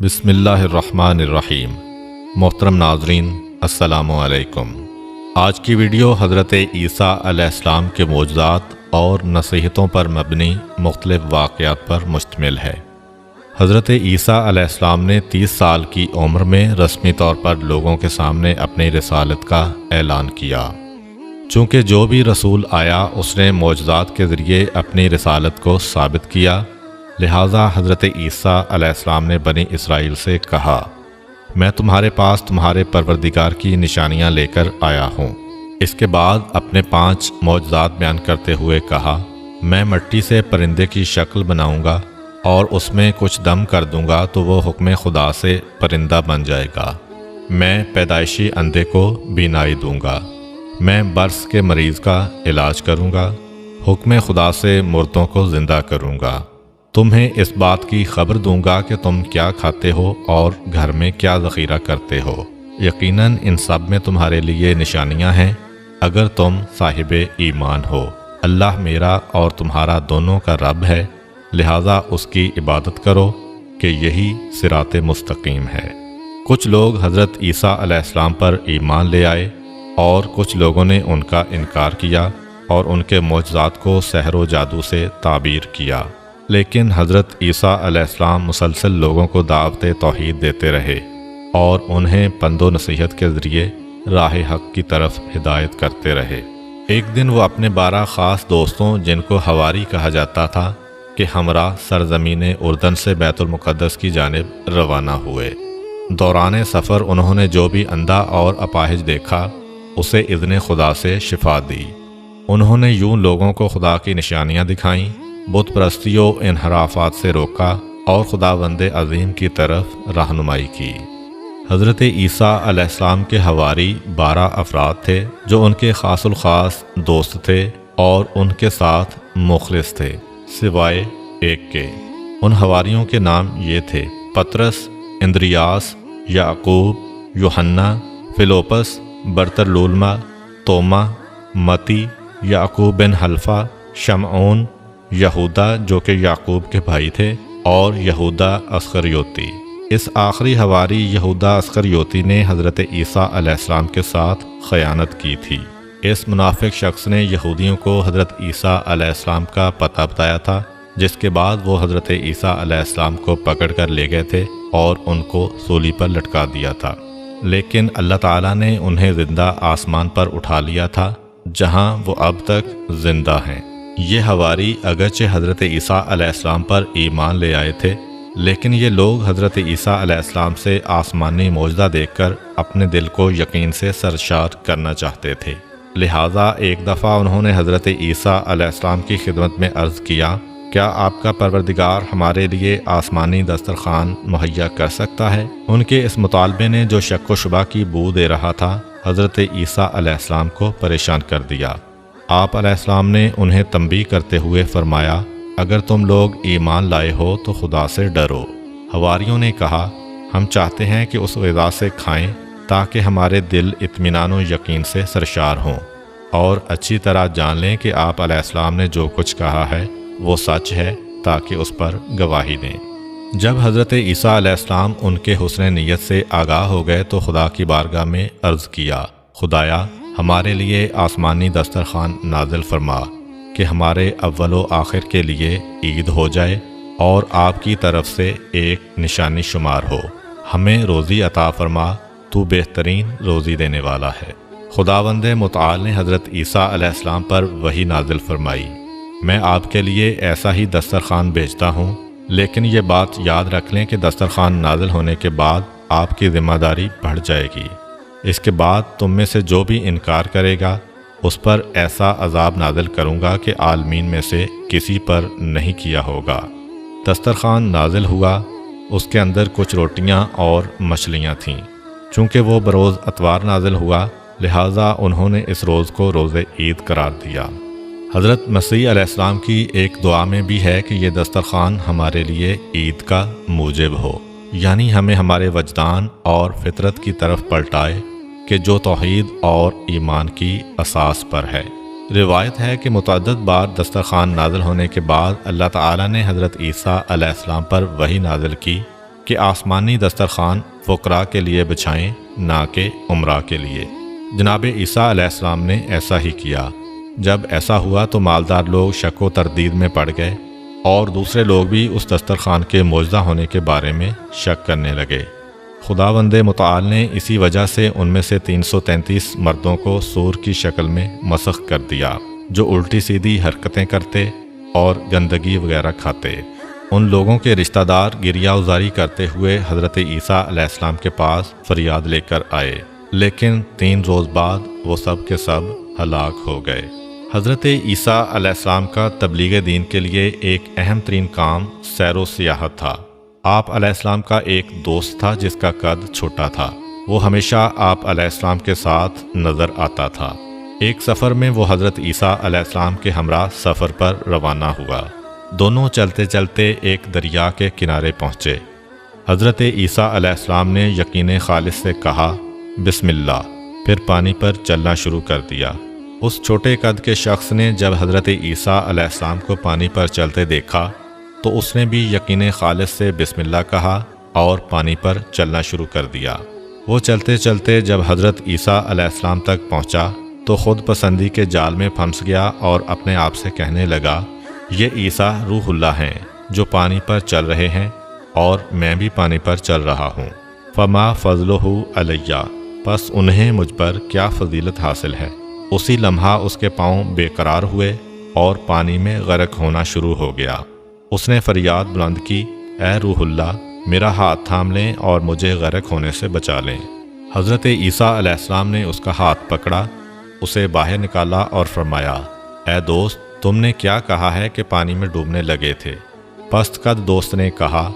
بسم اللہ الرحمن الرحیم۔ محترم ناظرین، السلام علیکم۔ آج کی ویڈیو حضرت عیسیٰ علیہ السلام کے معجزات اور نصیحتوں پر مبنی مختلف واقعات پر مشتمل ہے۔ حضرت عیسیٰ علیہ السلام نے 30 سال کی عمر میں رسمی طور پر لوگوں کے سامنے اپنی رسالت کا اعلان کیا۔ چونکہ جو بھی رسول آیا اس نے معجزات کے ذریعے اپنی رسالت کو ثابت کیا، لہٰذا حضرت عیسیٰ علیہ السلام نے بنی اسرائیل سے کہا، میں تمہارے پاس تمہارے پروردگار کی نشانیاں لے کر آیا ہوں۔ اس کے بعد اپنے 5 معجزات بیان کرتے ہوئے کہا، میں مٹی سے پرندے کی شکل بناؤں گا اور اس میں کچھ دم کر دوں گا تو وہ حکم خدا سے پرندہ بن جائے گا۔ میں پیدائشی اندھے کو بینائی دوں گا۔ میں برس کے مریض کا علاج کروں گا۔ حکم خدا سے مردوں کو زندہ کروں گا۔ تمہیں اس بات کی خبر دوں گا کہ تم کیا کھاتے ہو اور گھر میں کیا ذخیرہ کرتے ہو۔ یقیناً ان سب میں تمہارے لیے نشانیاں ہیں اگر تم صاحب ایمان ہو۔ اللہ میرا اور تمہارا دونوں کا رب ہے، لہٰذا اس کی عبادت کرو کہ یہی صراط مستقیم ہے۔ کچھ لوگ حضرت عیسیٰ علیہ السلام پر ایمان لے آئے اور کچھ لوگوں نے ان کا انکار کیا اور ان کے معجزات کو سحر و جادو سے تعبیر کیا۔ لیکن حضرت عیسیٰ علیہ السلام مسلسل لوگوں کو دعوت توحید دیتے رہے اور انہیں پند و نصیحت کے ذریعے راہ حق کی طرف ہدایت کرتے رہے۔ ایک دن وہ اپنے 12 خاص دوستوں، جن کو حواری کہا جاتا تھا، کہ ہمراہ سرزمین اردن سے بیت المقدس کی جانب روانہ ہوئے۔ دوران سفر انہوں نے جو بھی اندھا اور اپاہج دیکھا اسے اذن خدا سے شفا دی۔ انہوں نے یوں لوگوں کو خدا کی نشانیاں دکھائیں، بت پرستی و انحرافات سے روکا اور خداوند عظیم کی طرف رہنمائی کی۔ حضرت عیسیٰ علیہ السلام کے حواری 12 افراد تھے جو ان کے خاص الخاص دوست تھے اور ان کے ساتھ مخلص تھے، سوائے ایک کے۔ ان حواریوں کے نام یہ تھے: پطرس، اندریاس، یعقوب، یوحنا، فیلوپس، برتلولما، توما، متی، یعقوب بن حلفہ، شمعون، یہودا جو کہ یعقوب کے بھائی تھے، اور یہودا اسخریوتی۔ اس آخری حواری یہودا اسخریوتی نے حضرت عیسیٰ علیہ السلام کے ساتھ خیانت کی تھی۔ اس منافق شخص نے یہودیوں کو حضرت عیسیٰ علیہ السلام کا پتہ بتایا تھا، جس کے بعد وہ حضرت عیسیٰ علیہ السلام کو پکڑ کر لے گئے تھے اور ان کو سولی پر لٹکا دیا تھا۔ لیکن اللہ تعالیٰ نے انہیں زندہ آسمان پر اٹھا لیا تھا، جہاں وہ اب تک زندہ ہیں۔ یہ حواری اگرچہ حضرت عیسیٰ علیہ السلام پر ایمان لے آئے تھے، لیکن یہ لوگ حضرت عیسیٰ علیہ السلام سے آسمانی معجزہ دیکھ کر اپنے دل کو یقین سے سرشار کرنا چاہتے تھے۔ لہٰذا ایک دفعہ انہوں نے حضرت عیسیٰ علیہ السلام کی خدمت میں عرض کیا، کیا آپ کا پروردگار ہمارے لیے آسمانی دسترخوان مہیا کر سکتا ہے؟ ان کے اس مطالبے نے جو شک و شبہ کی بو دے رہا تھا، حضرت عیسیٰ علیہ السلام کو پریشان کر دیا۔ آپ علیہ السلام نے انہیں تنبیہ کرتے ہوئے فرمایا، اگر تم لوگ ایمان لائے ہو تو خدا سے ڈرو۔ حواریوں نے کہا، ہم چاہتے ہیں کہ اس غذا سے کھائیں تاکہ ہمارے دل اطمینان و یقین سے سرشار ہوں اور اچھی طرح جان لیں کہ آپ علیہ السلام نے جو کچھ کہا ہے وہ سچ ہے، تاکہ اس پر گواہی دیں۔ جب حضرت عیسیٰ علیہ السلام ان کے حسن نیت سے آگاہ ہو گئے تو خدا کی بارگاہ میں عرض کیا، خدایا ہمارے لیے آسمانی دسترخوان نازل فرما کہ ہمارے اول و آخر کے لیے عید ہو جائے اور آپ کی طرف سے ایک نشانی شمار ہو۔ ہمیں روزی عطا فرما، تو بہترین روزی دینے والا ہے۔ خداوند متعال نے حضرت عیسیٰ علیہ السلام پر وحی نازل فرمائی، میں آپ کے لیے ایسا ہی دسترخوان بھیجتا ہوں، لیکن یہ بات یاد رکھ لیں کہ دسترخوان نازل ہونے کے بعد آپ کی ذمہ داری بڑھ جائے گی۔ اس کے بعد تم میں سے جو بھی انکار کرے گا اس پر ایسا عذاب نازل کروں گا کہ عالمین میں سے کسی پر نہیں کیا ہوگا۔ دسترخوان نازل ہوا، اس کے اندر کچھ روٹیاں اور مچھلیاں تھیں۔ چونکہ وہ بروز اتوار نازل ہوا، لہٰذا انہوں نے اس روز کو روز عید قرار دیا۔ حضرت مسیح علیہ السلام کی ایک دعا میں بھی ہے کہ یہ دسترخوان ہمارے لیے عید کا موجب ہو، یعنی ہمیں ہمارے وجدان اور فطرت کی طرف پلٹائے کہ جو توحید اور ایمان کی اساس پر ہے۔ روایت ہے کہ متعدد بار دسترخوان نازل ہونے کے بعد اللہ تعالیٰ نے حضرت عیسیٰ علیہ السلام پر وحی نازل کی کہ آسمانی دسترخوان فقراء کے لیے بچھائیں نہ کہ عمراء کے لیے۔ جناب عیسیٰ علیہ السلام نے ایسا ہی کیا۔ جب ایسا ہوا تو مالدار لوگ شک و تردید میں پڑ گئے اور دوسرے لوگ بھی اس دسترخوان کے موجودہ ہونے کے بارے میں شک کرنے لگے۔ خداوند متعال نے اسی وجہ سے ان میں سے 333 مردوں کو سور کی شکل میں مسخ کر دیا، جو الٹی سیدھی حرکتیں کرتے اور گندگی وغیرہ کھاتے۔ ان لوگوں کے رشتہ دار گریہ ازاری کرتے ہوئے حضرت عیسیٰ علیہ السلام کے پاس فریاد لے کر آئے، لیکن 3 روز بعد وہ سب کے سب ہلاک ہو گئے۔ حضرت عیسیٰ علیہ السلام کا تبلیغ دین کے لیے ایک اہم ترین کام سیر و سیاحت تھا۔ آپ علیہ السلام کا ایک دوست تھا جس کا قد چھوٹا تھا۔ وہ ہمیشہ آپ علیہ السلام کے ساتھ نظر آتا تھا۔ ایک سفر میں وہ حضرت عیسیٰ علیہ السلام کے ہمراہ سفر پر روانہ ہوا۔ دونوں چلتے چلتے ایک دریا کے کنارے پہنچے۔ حضرت عیسیٰ علیہ السلام نے یقین خالص سے کہا بسم اللہ، پھر پانی پر چلنا شروع کر دیا۔ اس چھوٹے قد کے شخص نے جب حضرت عیسیٰ علیہ السلام کو پانی پر چلتے دیکھا تو اس نے بھی یقین خالص سے بسم اللہ کہا اور پانی پر چلنا شروع کر دیا۔ وہ چلتے چلتے جب حضرت عیسیٰ علیہ السلام تک پہنچا تو خود پسندی کے جال میں پھنس گیا اور اپنے آپ سے کہنے لگا، یہ عیسیٰ روح اللہ ہیں جو پانی پر چل رہے ہیں اور میں بھی پانی پر چل رہا ہوں۔ فما فضلہ علیہ، پس انہیں مجھ پر کیا فضیلت حاصل ہے۔ اسی لمحہ اس کے پاؤں بے قرار ہوئے اور پانی میں غرق ہونا شروع ہو گیا۔ اس نے فریاد بلند کی، اے روح اللہ، میرا ہاتھ تھام لیں اور مجھے غرق ہونے سے بچا لیں۔ حضرت عیسیٰ علیہ السلام نے اس کا ہاتھ پکڑا، اسے باہر نکالا اور فرمایا، اے دوست، تم نے کیا کہا ہے کہ پانی میں ڈوبنے لگے تھے؟ پست قد دوست نے کہا،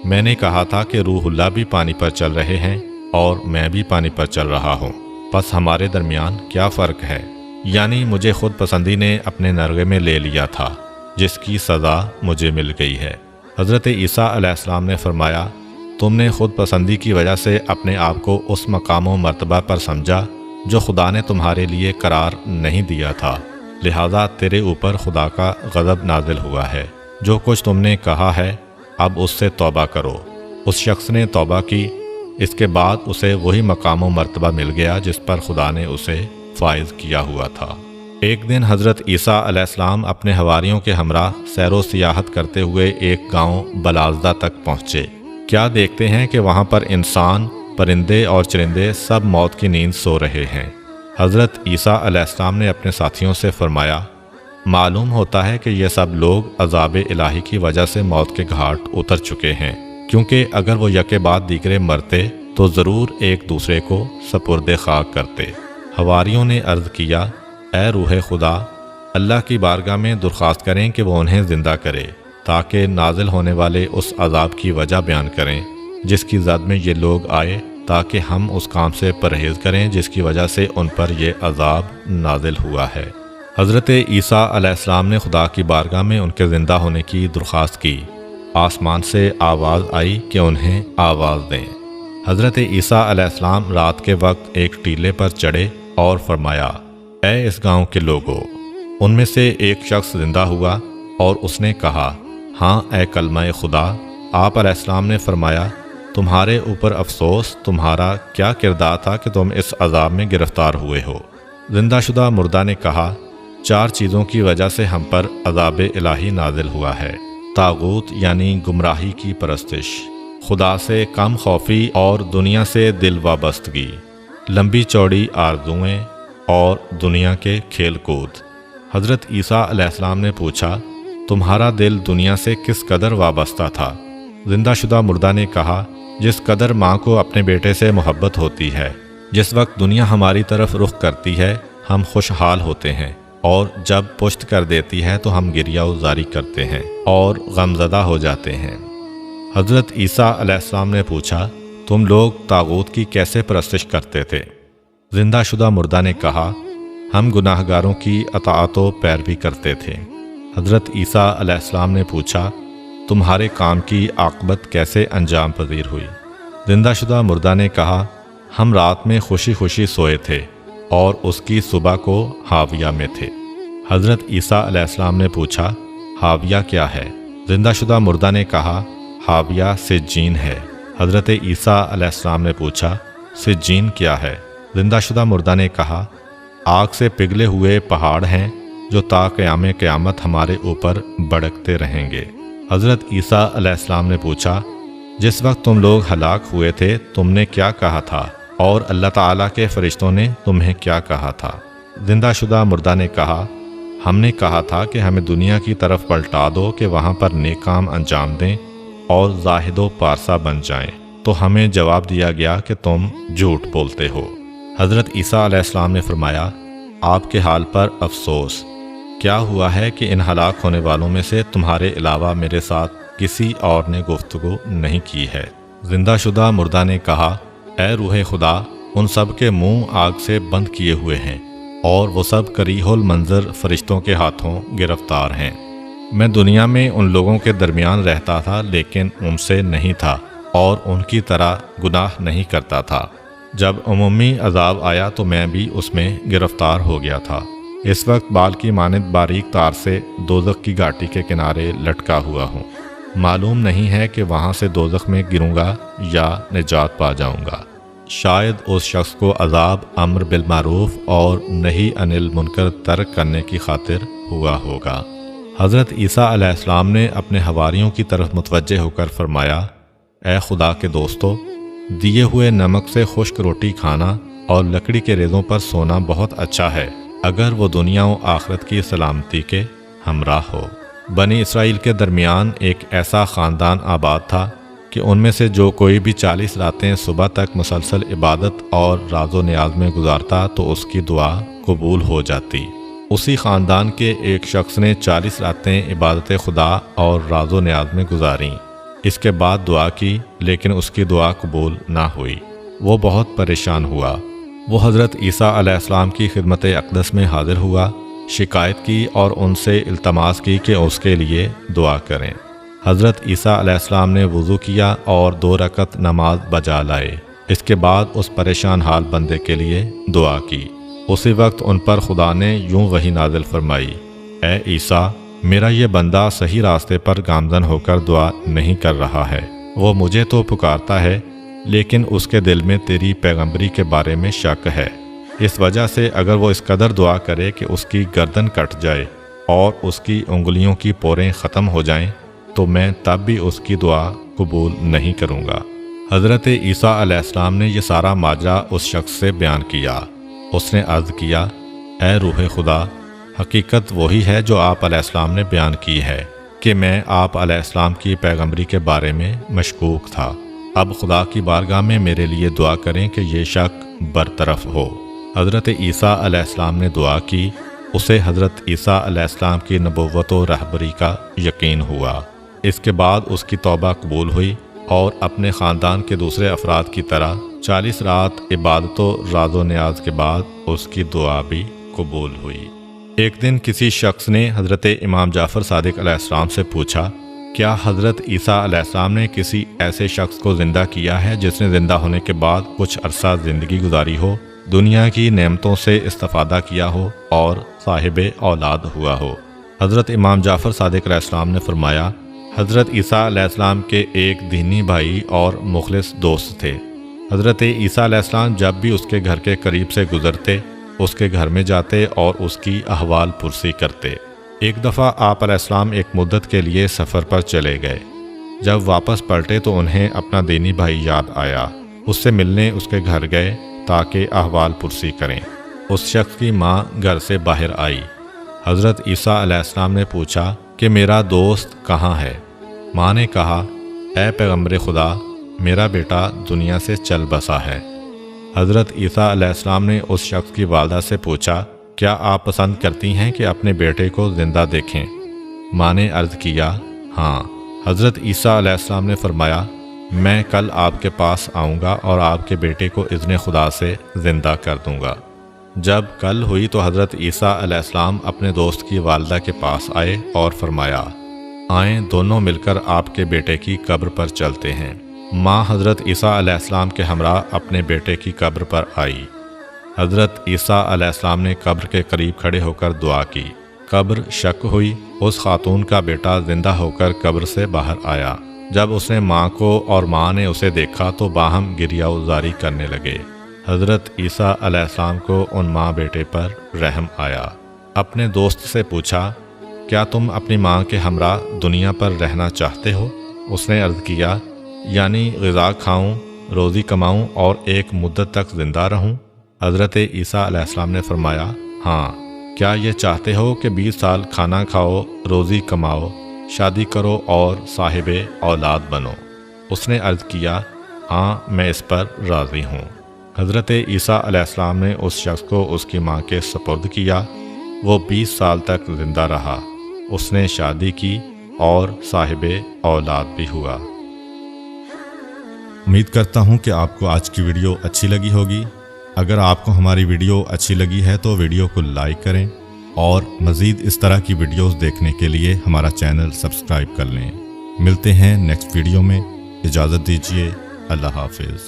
میں نے کہا تھا کہ روح اللہ بھی پانی پر چل رہے ہیں اور میں بھی پانی پر چل رہا ہوں، پس ہمارے درمیان کیا فرق ہے؟ یعنی مجھے خود پسندی نے اپنے نرغے میں لے لیا تھا، جس کی سزا مجھے مل گئی ہے۔ حضرت عیسیٰ علیہ السلام نے فرمایا، تم نے خود پسندی کی وجہ سے اپنے آپ کو اس مقام و مرتبہ پر سمجھا جو خدا نے تمہارے لیے قرار نہیں دیا تھا، لہذا تیرے اوپر خدا کا غضب نازل ہوا ہے۔ جو کچھ تم نے کہا ہے اب اس سے توبہ کرو۔ اس شخص نے توبہ کی، اس کے بعد اسے وہی مقام و مرتبہ مل گیا جس پر خدا نے اسے فائز کیا ہوا تھا۔ ایک دن حضرت عیسیٰ علیہ السلام اپنے حواریوں کے ہمراہ سیر و سیاحت کرتے ہوئے ایک گاؤں بلازدہ تک پہنچے۔ کیا دیکھتے ہیں کہ وہاں پر انسان، پرندے اور چرندے سب موت کی نیند سو رہے ہیں۔ حضرت عیسیٰ علیہ السلام نے اپنے ساتھیوں سے فرمایا، معلوم ہوتا ہے کہ یہ سب لوگ عذاب الہی کی وجہ سے موت کے گھاٹ اتر چکے ہیں، کیونکہ اگر وہ یکے بعد دیگرے مرتے تو ضرور ایک دوسرے کو سپرد خاک کرتے۔ حواریوں نے عرض کیا، اے روح خدا، اللہ کی بارگاہ میں درخواست کریں کہ وہ انہیں زندہ کرے تاکہ نازل ہونے والے اس عذاب کی وجہ بیان کریں جس کی زد میں یہ لوگ آئے، تاکہ ہم اس کام سے پرہیز کریں جس کی وجہ سے ان پر یہ عذاب نازل ہوا ہے۔ حضرت عیسیٰ علیہ السلام نے خدا کی بارگاہ میں ان کے زندہ ہونے کی درخواست کی۔ آسمان سے آواز آئی کہ انہیں آواز دیں۔ حضرت عیسیٰ علیہ السلام رات کے وقت ایک ٹیلے پر چڑھے اور فرمایا، اے اس گاؤں کے لوگوں۔ ان میں سے ایک شخص زندہ ہوا اور اس نے کہا، ہاں اے کلمہ خدا۔ آپ علیہ السلام نے فرمایا، تمہارے اوپر افسوس، تمہارا کیا کردار تھا کہ تم اس عذاب میں گرفتار ہوئے ہو؟ زندہ شدہ مردہ نے کہا، 4 چیزوں کی وجہ سے ہم پر عذاب الہی نازل ہوا ہے۔ طاغوت یعنی گمراہی کی پرستش، خدا سے کم خوفی اور دنیا سے دل وابستگی، لمبی چوڑی آرزوئیں اور دنیا کے کھیل کود۔ حضرت عیسیٰ علیہ السلام نے پوچھا، تمہارا دل دنیا سے کس قدر وابستہ تھا؟ زندہ شدہ مردہ نے کہا، جس قدر ماں کو اپنے بیٹے سے محبت ہوتی ہے۔ جس وقت دنیا ہماری طرف رخ کرتی ہے ہم خوشحال ہوتے ہیں، اور جب پشت کر دیتی ہے تو ہم گریہ ازاری کرتے ہیں اور غمزدہ ہو جاتے ہیں۔ حضرت عیسیٰ علیہ السلام نے پوچھا، تم لوگ طاغوت کی کیسے پرستش کرتے تھے؟ زندہ شدہ مردہ نے کہا، ہم گناہ گاروں کی اطاعت و پیروی کرتے تھے۔ حضرت عیسیٰ علیہ السلام نے پوچھا، تمہارے کام کی عاقبت کیسے انجام پذیر ہوئی؟ زندہ شدہ مردہ نے کہا، ہم رات میں خوشی خوشی سوئے تھے اور اس کی صبح کو حاویہ میں تھے۔ حضرت عیسیٰ علیہ السلام نے پوچھا، حاویہ کیا ہے؟ زندہ شدہ مردہ نے کہا، حاویہ سجین ہے۔ حضرت عیسیٰ علیہ السلام نے پوچھا سجین کیا ہے؟ زندہ شدہ مردہ نے کہا آگ سے پگھلے ہوئے پہاڑ ہیں جو تا قیام قیامت ہمارے اوپر بڑکتے رہیں گے۔ حضرت عیسیٰ علیہ السلام نے پوچھا جس وقت تم لوگ ہلاک ہوئے تھے تم نے کیا کہا تھا اور اللہ تعالیٰ کے فرشتوں نے تمہیں کیا کہا تھا؟ زندہ شدہ مردہ نے کہا ہم نے کہا تھا کہ ہمیں دنیا کی طرف پلٹا دو کہ وہاں پر نیک کام انجام دیں اور زاہد و پارسا بن جائیں، تو ہمیں جواب دیا گیا کہ تم جھوٹ بولتے ہو۔ حضرت عیسیٰ علیہ السلام نے فرمایا آپ کے حال پر افسوس، کیا ہوا ہے کہ ان ہلاک ہونے والوں میں سے تمہارے علاوہ میرے ساتھ کسی اور نے گفتگو نہیں کی ہے؟ زندہ شدہ مردہ نے کہا اے روح خدا، ان سب کے منہ آگ سے بند کیے ہوئے ہیں اور وہ سب کریہ المنظر فرشتوں کے ہاتھوں گرفتار ہیں۔ میں دنیا میں ان لوگوں کے درمیان رہتا تھا لیکن ان سے نہیں تھا اور ان کی طرح گناہ نہیں کرتا تھا۔ جب عمومی عذاب آیا تو میں بھی اس میں گرفتار ہو گیا تھا۔ اس وقت بال کی مانند باریک تار سے دوزخ کی گھاٹی کے کنارے لٹکا ہوا ہوں۔ معلوم نہیں ہے کہ وہاں سے دوزخ میں گروں گا یا نجات پا جاؤں گا۔ شاید اس شخص کو عذاب امر بالمعروف اور نہی عن المنکر ترک کرنے کی خاطر ہوا ہوگا۔ حضرت عیسیٰ علیہ السلام نے اپنے حواریوں کی طرف متوجہ ہو کر فرمایا اے خدا کے دوستو، دیے ہوئے نمک سے خشک روٹی کھانا اور لکڑی کے ریزوں پر سونا بہت اچھا ہے اگر وہ دنیا و آخرت کی سلامتی کے ہمراہ ہو۔ بنی اسرائیل کے درمیان ایک ایسا خاندان آباد تھا کہ ان میں سے جو کوئی بھی 40 راتیں صبح تک مسلسل عبادت اور راز و نیاز میں گزارتا تو اس کی دعا قبول ہو جاتی۔ اسی خاندان کے ایک شخص نے 40 راتیں عبادت خدا اور راز و نیاز میں گزاریں۔ اس کے بعد دعا کی لیکن اس کی دعا قبول نہ ہوئی۔ وہ بہت پریشان ہوا۔ وہ حضرت عیسیٰ علیہ السلام کی خدمت اقدس میں حاضر ہوا، شکایت کی اور ان سے التماس کی کہ اس کے لیے دعا کریں۔ حضرت عیسیٰ علیہ السلام نے وضو کیا اور 2 رکعت نماز بجا لائے۔ اس کے بعد اس پریشان حال بندے کے لیے دعا کی۔ اسی وقت ان پر خدا نے یوں وحی نازل فرمائی اے عیسیٰ، میرا یہ بندہ صحیح راستے پر گامزن ہو کر دعا نہیں کر رہا ہے۔ وہ مجھے تو پکارتا ہے لیکن اس کے دل میں تیری پیغمبری کے بارے میں شک ہے۔ اس وجہ سے اگر وہ اس قدر دعا کرے کہ اس کی گردن کٹ جائے اور اس کی انگلیوں کی پوریں ختم ہو جائیں تو میں تب بھی اس کی دعا قبول نہیں کروں گا۔ حضرت عیسیٰ علیہ السلام نے یہ سارا ماجرا اس شخص سے بیان کیا۔ اس نے عرض کیا اے روح خدا، حقیقت وہی ہے جو آپ علیہ السلام نے بیان کی ہے کہ میں آپ علیہ السلام کی پیغمبری کے بارے میں مشکوک تھا۔ اب خدا کی بارگاہ میں میرے لیے دعا کریں کہ یہ شک برطرف ہو۔ حضرت عیسیٰ علیہ السلام نے دعا کی۔ اسے حضرت عیسیٰ علیہ السلام کی نبوت و رہبری کا یقین ہوا۔ اس کے بعد اس کی توبہ قبول ہوئی اور اپنے خاندان کے دوسرے افراد کی طرح 40 رات عبادت و راز و نیاز کے بعد اس کی دعا بھی قبول ہوئی۔ ایک دن کسی شخص نے حضرت امام جعفر صادق علیہ السلام سے پوچھا کیا حضرت عیسیٰ علیہ السلام نے کسی ایسے شخص کو زندہ کیا ہے جس نے زندہ ہونے کے بعد کچھ عرصہ زندگی گزاری ہو، دنیا کی نعمتوں سے استفادہ کیا ہو اور صاحب اولاد ہوا ہو؟ حضرت امام جعفر صادق علیہ السلام نے فرمایا حضرت عیسیٰ علیہ السلام کے ایک دینی بھائی اور مخلص دوست تھے۔ حضرت عیسیٰ علیہ السلام جب بھی اس کے گھر کے قریب سے گزرتے اس کے گھر میں جاتے اور اس کی احوال پرسی کرتے۔ ایک دفعہ آپ علیہ السلام ایک مدت کے لیے سفر پر چلے گئے۔ جب واپس پلٹے تو انہیں اپنا دینی بھائی یاد آیا۔ اس سے ملنے اس کے گھر گئے تاکہ احوال پرسی کریں۔ اس شخص کی ماں گھر سے باہر آئی۔ حضرت عیسیٰ علیہ السلام نے پوچھا کہ میرا دوست کہاں ہے؟ ماں نے کہا اے پیغمبر خدا، میرا بیٹا دنیا سے چل بسا ہے۔ حضرت عیسیٰ علیہ السلام نے اس شخص کی والدہ سے پوچھا کیا آپ پسند کرتی ہیں کہ اپنے بیٹے کو زندہ دیکھیں؟ ماں نے عرض کیا ہاں۔ حضرت عیسیٰ علیہ السلام نے فرمایا میں کل آپ کے پاس آؤں گا اور آپ کے بیٹے کو اذن خدا سے زندہ کر دوں گا۔ جب کل ہوئی تو حضرت عیسیٰ علیہ السلام اپنے دوست کی والدہ کے پاس آئے اور فرمایا آئیں دونوں مل کر آپ کے بیٹے کی قبر پر چلتے ہیں۔ ماں حضرت عیسیٰ علیہ السلام کے ہمراہ اپنے بیٹے کی قبر پر آئی۔ حضرت عیسیٰ علیہ السلام نے قبر کے قریب کھڑے ہو کر دعا کی۔ قبر شک ہوئی۔ اس خاتون کا بیٹا زندہ ہو کر قبر سے باہر آیا۔ جب اس نے ماں کو اور ماں نے اسے دیکھا تو باہم گریہ وزاری کرنے لگے۔ حضرت عیسیٰ علیہ السلام کو ان ماں بیٹے پر رحم آیا۔ اپنے دوست سے پوچھا، کیا تم اپنی ماں کے ہمراہ دنیا پر رہنا چاہتے ہو؟ اس نے عرض کیا، یعنی غذا کھاؤں، روزی کماؤں اور ایک مدت تک زندہ رہوں؟ حضرت عیسیٰ علیہ السلام نے فرمایا، ہاں۔ کیا یہ چاہتے ہو کہ 20 سال کھانا کھاؤ، روزی کماؤ، شادی کرو اور صاحب اولاد بنو؟ اس نے عرض کیا، ہاں میں اس پر راضی ہوں۔ حضرت عیسیٰ علیہ السلام نے اس شخص کو اس کی ماں کے سپرد کیا۔ وہ 20 سال تک زندہ رہا۔ اس نے شادی کی اور صاحب اولاد بھی ہوا۔ امید کرتا ہوں کہ آپ کو آج کی ویڈیو اچھی لگی ہوگی۔ اگر آپ کو ہماری ویڈیو اچھی لگی ہے تو ویڈیو کو لائک کریں اور مزید اس طرح کی ویڈیوز دیکھنے کے لیے ہمارا چینل سبسکرائب کر لیں۔ ملتے ہیں نیکسٹ ویڈیو میں۔ اجازت دیجیے، اللہ حافظ۔